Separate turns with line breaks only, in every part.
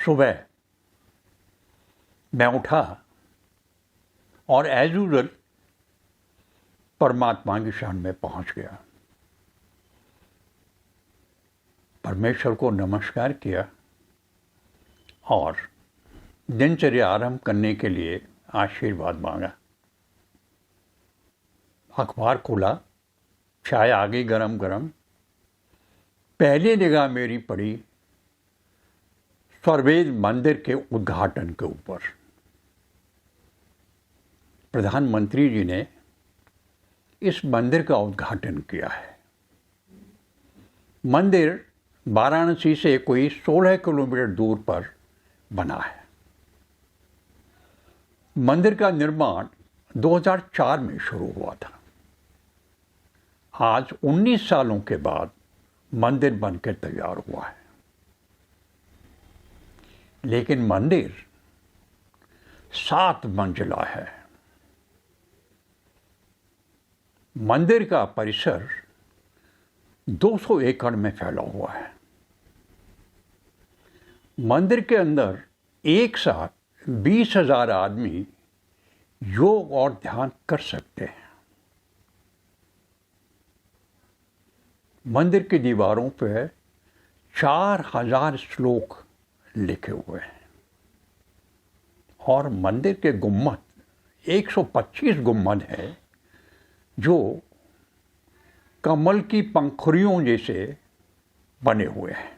सुबह मैं उठा और एज यूजुअल परमात्मा की शरण में पहुंच गया। परमेश्वर को नमस्कार किया और दिनचर्या आरंभ करने के लिए आशीर्वाद मांगा। अखबार खोला, चाय आ गई गरम गरम। पहली निगाह मेरी पड़ी स्वरवेद मंदिर के उद्घाटन के ऊपर। प्रधानमंत्री जी ने इस मंदिर का उद्घाटन किया है। मंदिर वाराणसी से कोई 16 किलोमीटर दूर पर बना है। मंदिर का निर्माण 2004 में शुरू हुआ था। आज 19 सालों के बाद मंदिर बनकर तैयार हुआ है। लेकिन मंदिर 7 मंजिला है। मंदिर का परिसर 200 एकड़ में फैला हुआ है। मंदिर के अंदर एक साथ 20,000 आदमी योग और ध्यान कर सकते हैं। मंदिर की दीवारों पर 4,000 श्लोक लिखे हुए हैं और मंदिर के गुम्मद 125 गुम्मद है जो कमल की पंखुड़ियों जैसे बने हुए हैं।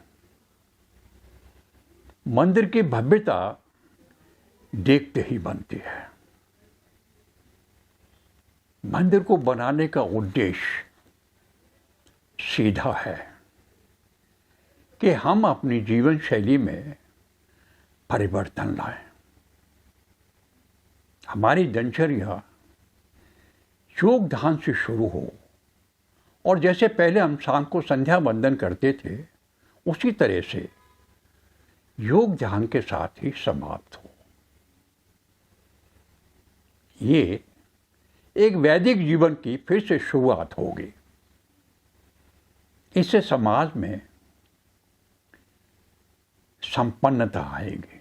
मंदिर की भव्यता देखते ही बनती है। मंदिर को बनाने का उद्देश्य सीधा है कि हम अपनी जीवन शैली में परिवर्तन लाएं। हमारी दिनचर्या योग ध्यान से शुरू हो और जैसे पहले हम शाम को संध्या वंदन करते थे उसी तरह से योग ध्यान के साथ ही समाप्त हो। ये एक वैदिक जीवन की फिर से शुरुआत होगी। इससे समाज में संपन्नता आएगी।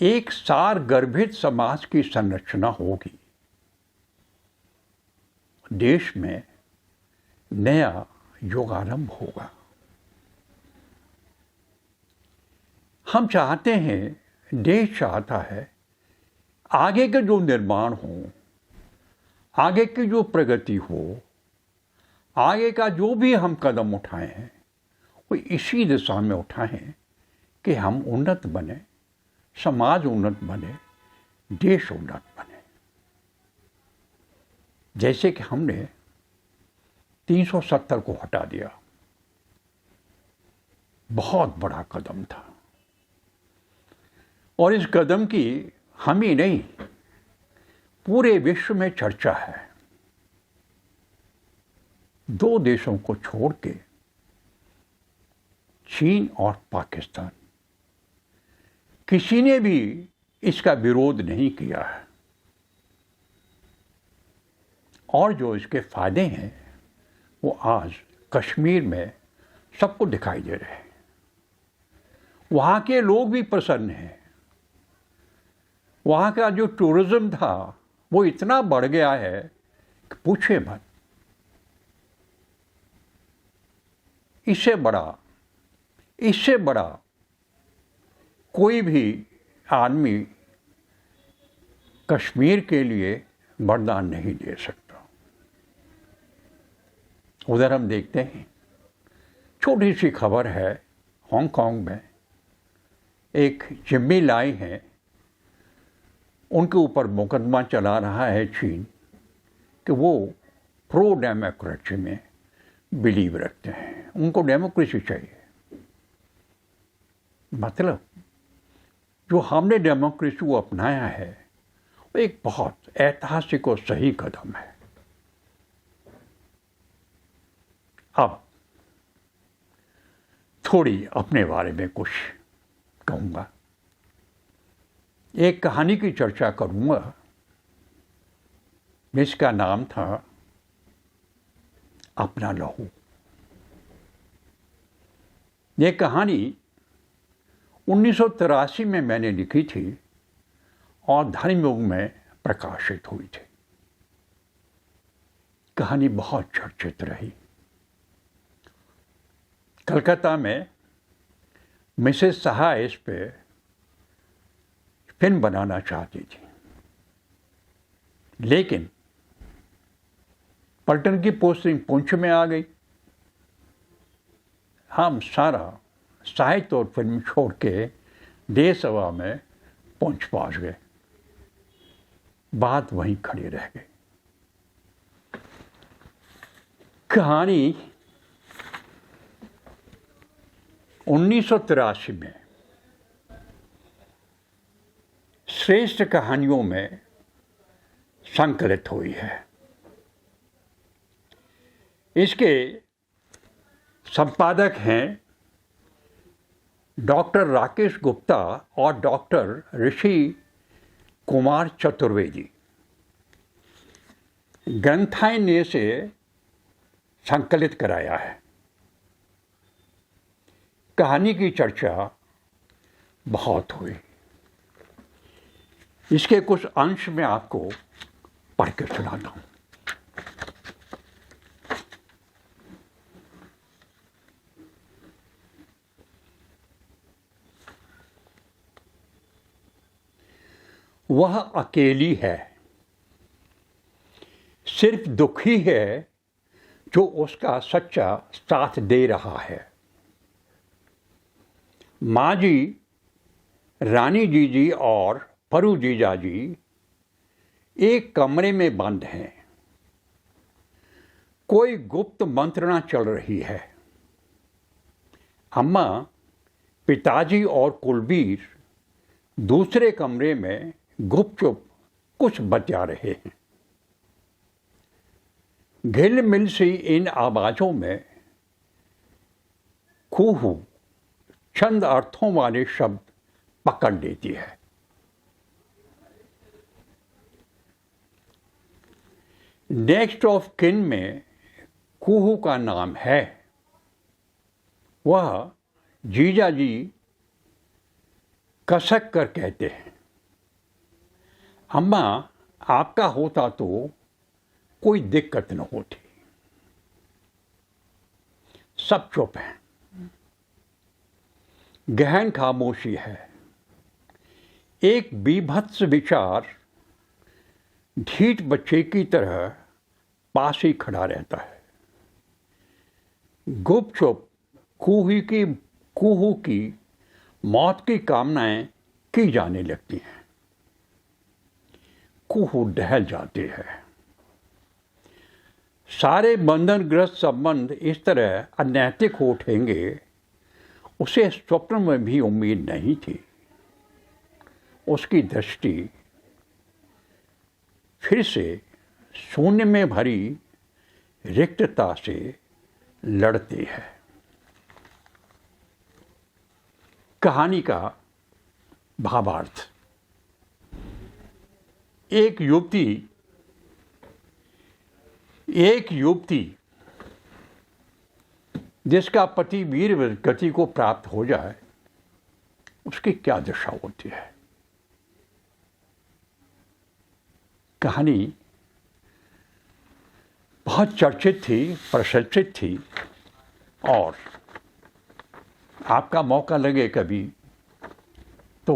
एक सार गर्भित समाज की संरचना होगी। देश में नया युगारंभ होगा। हम चाहते हैं, देश चाहता है, आगे के जो निर्माण हो, आगे की जो प्रगति हो, आगे का जो भी हम कदम उठाए हैं वो इसी दिशा में उठाएं कि हम उन्नत बने, समाज उन्नत बने, देश उन्नत बने। जैसे कि हमने 370 को हटा दिया, बहुत बड़ा कदम था और इस कदम की हम ही नहीं पूरे विश्व में चर्चा है। 2 देशों को छोड़ के चीन और पाकिस्तान, किसी ने भी इसका विरोध नहीं किया है और जो इसके फायदे हैं वो आज कश्मीर में सबको दिखाई दे रहे हैं। वहाँ के लोग भी प्रसन्न हैं। वहाँ का जो टूरिज्म था वो इतना बढ़ गया है कि पूछे मत। इससे बड़ा कोई भी आदमी कश्मीर के लिए वरदान नहीं दे सकता। उधर हम देखते हैं, छोटी सी खबर है, हांगकांग में एक जिम्मी लाई है, उनके ऊपर मुकदमा चला रहा है चीन कि वो प्रो डेमोक्रेसी में बिलीव रखते हैं, उनको डेमोक्रेसी चाहिए। मतलब जो हमने डेमोक्रेसी को अपनाया है वो एक बहुत ऐतिहासिक और सही कदम है। अब थोड़ी अपने बारे में कुछ कहूँगा, एक कहानी की चर्चा करूँगा जिसका नाम था अपना लहू। ये कहानी 1983 में मैंने लिखी थी और धर्मयुग में प्रकाशित हुई थी। कहानी बहुत चर्चित रही। कलकत्ता में मिसेस सहाय इस पे फिल्म बनाना चाहती थी, लेकिन पलटन की पोस्टिंग पुंछ में आ गई। हम सारा साहित्य और फिल्म छोड़ के देश सभा में पुंछ पहुंच गए। बात वहीं खड़ी रह गई। कहानी 1983 में श्रेष्ठ कहानियों में संकलित हुई है। इसके संपादक हैं डॉक्टर राकेश गुप्ता और डॉक्टर ऋषि कुमार चतुर्वेदी। ग्रंथालय ने से संकलित कराया है। कहानी की चर्चा बहुत हुई। इसके कुछ अंश में आपको पढ़ के सुनाता हूं। वह अकेली है, सिर्फ दुखी है जो उसका सच्चा साथ दे रहा है। माँ जी, रानी जीजी और परू जीजा जी एक कमरे में बंद हैं। कोई गुप्त मंत्रणा चल रही है। अम्मा, पिताजी और कुलबीर दूसरे कमरे में गुपचुप कुछ बतिया रहे हैं। घिल मिल सी इन आवाजों में खूहू चंद अर्थों वाले शब्द पकड़ लेती है। नेक्स्ट ऑफ किन में खूहू का नाम है। वह जीजा जी कसक कर कहते हैं, अम्मा, आपका होता तो कोई दिक्कत न होती। सब चुप हैं। गहन खामोशी है। एक बीभत्स विचार ढीठ बच्चे की तरह पास ही खड़ा रहता है। गुपचुप कूहू की मौत की कामनाएं की जाने लगती हैं। कूहू दहल जाती है। सारे बंधनग्रस्त संबंध इस तरह अनैतिक हो उठेंगे, उसे स्वप्न में भी उम्मीद नहीं थी। उसकी दृष्टि फिर से शून्य में भरी रिक्तता से लड़ती है। कहानी का भावार्थ। एक युवती जिसका पति वीर गति को प्राप्त हो जाए, उसकी क्या दशा होती है। कहानी बहुत चर्चित थी, प्रशंसित थी, और आपका मौका लगे कभी तो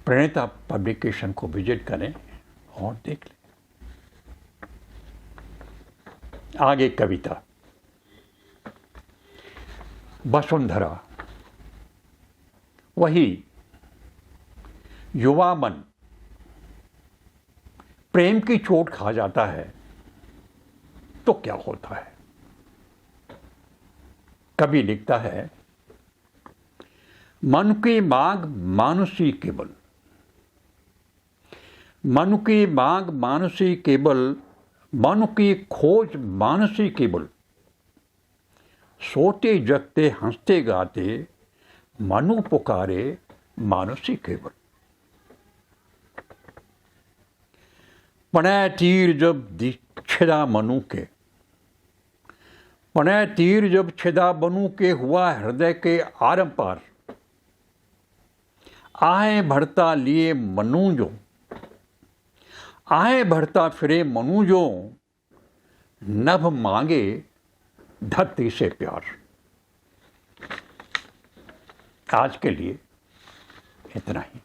प्रणेता पब्लिकेशन को विजिट करें और देख लें। आगे कविता। वसुंधरा। वही युवा मन प्रेम की चोट खा जाता है तो क्या होता है। कवि लिखता है, मन की मांग मानुषी केवल, मन की मांग मानुषी केवल, मन की खोज मानुषी केवल, सोते जगते हंसते गाते मनु पुकारे मानुषी केवल। पड़े तीर जब दीक्षिता मनु के, पनय तीर जब छिदा बनू के हुआ हृदय के आरम पार, आहे भरता लिए मनु जो, आहे भरता फिरे मनु जो, नभ मांगे धरती से प्यार। आज के लिए इतना ही।